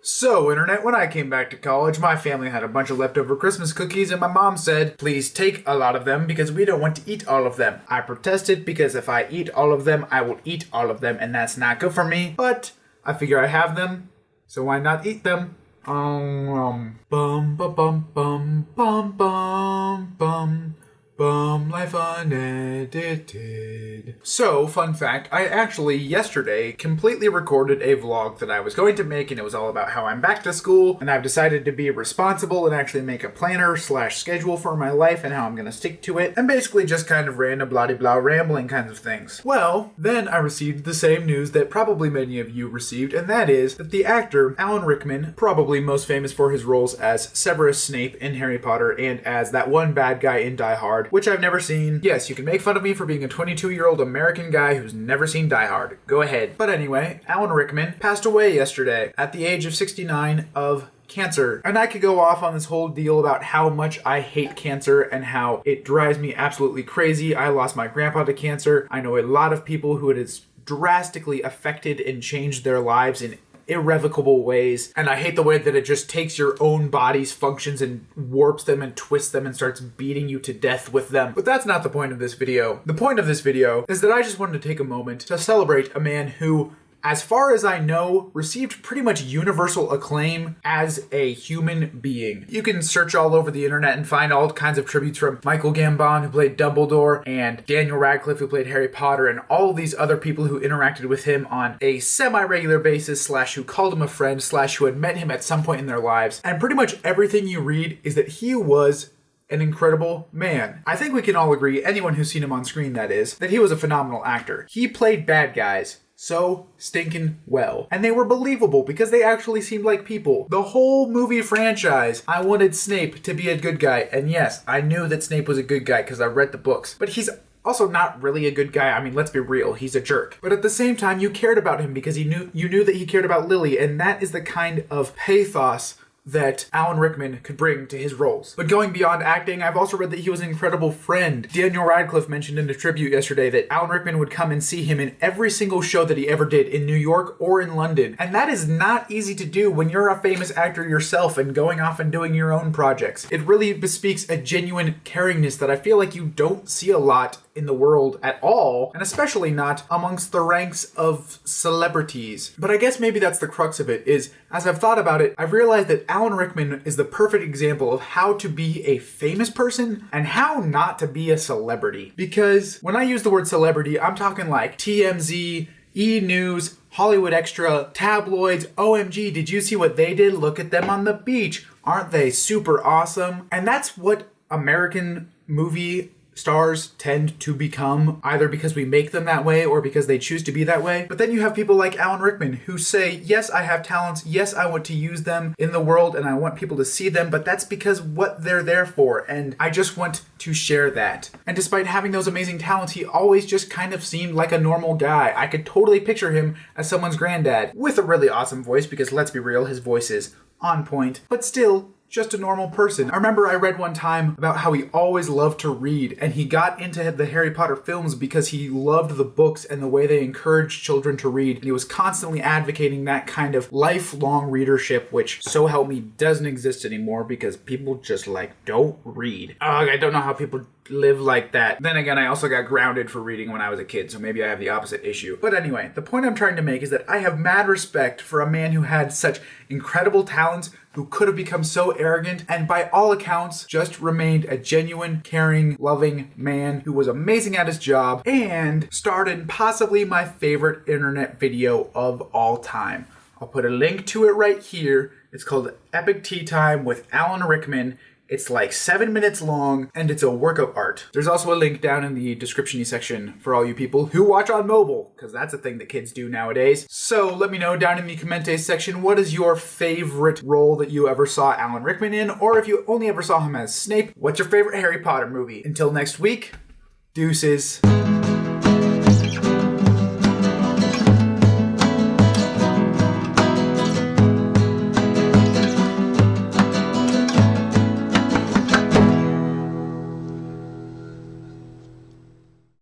So, Internet, when I came back to college, my family had a bunch of leftover Christmas cookies, and my mom said, please take a lot of them because we don't want to eat all of them. I protested because if I eat all of them, I will eat all of them, and that's not good for me, but I figure I have them, so why not eat them? Bum bum bum bum bum bum bum life unedited. So, fun fact, I actually yesterday completely recorded a vlog that I was going to make, and it was all about how I'm back to school, and I've decided to be responsible and actually make a planner / schedule for my life and how I'm going to stick to it, and basically just kind of random blah-de-blah rambling kinds of things. Well, then I received the same news that probably many of you received, and that is that the actor Alan Rickman, probably most famous for his roles as Severus Snape in Harry Potter and as that one bad guy in Die Hard, which I've never seen. Yes, you can make fun of me for being a 22-year-old American guy who's never seen Die Hard. Go ahead. But anyway, Alan Rickman passed away yesterday at the age of 69 of cancer. And I could go off on this whole deal about how much I hate cancer and how it drives me absolutely crazy. I lost my grandpa to cancer. I know a lot of people who it has drastically affected and changed their lives in irrevocable ways, and I hate the way that it just takes your own body's functions and warps them and twists them and starts beating you to death with them. But that's not the point of this video. The point of this video is that I just wanted to take a moment to celebrate a man who, as far as I know, received pretty much universal acclaim as a human being. You can search all over the internet and find all kinds of tributes from Michael Gambon, who played Dumbledore, and Daniel Radcliffe, who played Harry Potter, and all these other people who interacted with him on a semi-regular basis, / who called him a friend, / who had met him at some point in their lives. And pretty much everything you read is that he was an incredible man. I think we can all agree, anyone who's seen him on screen that is, that he was a phenomenal actor. He played bad guys so stinking well. And they were believable because they actually seemed like people. The whole movie franchise, I wanted Snape to be a good guy. And yes, I knew that Snape was a good guy because I read the books. But he's also not really a good guy. I mean, let's be real, he's a jerk. But at the same time, you cared about him because you knew that he cared about Lily, and that is the kind of pathos that Alan Rickman could bring to his roles. But going beyond acting, I've also read that he was an incredible friend. Daniel Radcliffe mentioned in a tribute yesterday that Alan Rickman would come and see him in every single show that he ever did in New York or in London. And that is not easy to do when you're a famous actor yourself and going off and doing your own projects. It really bespeaks a genuine caringness that I feel like you don't see a lot in the world at all, and especially not amongst the ranks of celebrities. But I guess maybe that's the crux of it, is as I've thought about it, I've realized that Alan Rickman is the perfect example of how to be a famous person and how not to be a celebrity. Because when I use the word celebrity, I'm talking like TMZ, E! News, Hollywood Extra, tabloids, OMG, did you see what they did? Look at them on the beach. Aren't they super awesome? And that's what American movie stars tend to become, either because we make them that way or because they choose to be that way. But then you have people like Alan Rickman who say, yes, I have talents, yes, I want to use them in the world and I want people to see them, but that's because what they're there for, and I just want to share that. And despite having those amazing talents, he always just kind of seemed like a normal guy. I could totally picture him as someone's granddad with a really awesome voice, because let's be real, his voice is on point, but still just a normal person. I remember I read one time about how he always loved to read, and he got into the Harry Potter films because he loved the books and the way they encouraged children to read, and he was constantly advocating that kind of lifelong readership, which, so help me, doesn't exist anymore because people just don't read. I don't know how people live like that. Then again, I also got grounded for reading when I was a kid, so maybe I have the opposite issue. But anyway, the point I'm trying to make is that I have mad respect for a man who had such incredible talents, who could have become so arrogant, and by all accounts, just remained a genuine, caring, loving man who was amazing at his job and starred in possibly my favorite internet video of all time. I'll put a link to it right here. It's called Epic Tea Time with Alan Rickman. It's like 7 minutes long, and it's a work of art. There's also a link down in the description section for all you people who watch on mobile, because that's a thing that kids do nowadays. So let me know down in the commentaries section, what is your favorite role that you ever saw Alan Rickman in? Or if you only ever saw him as Snape, what's your favorite Harry Potter movie? Until next week, deuces.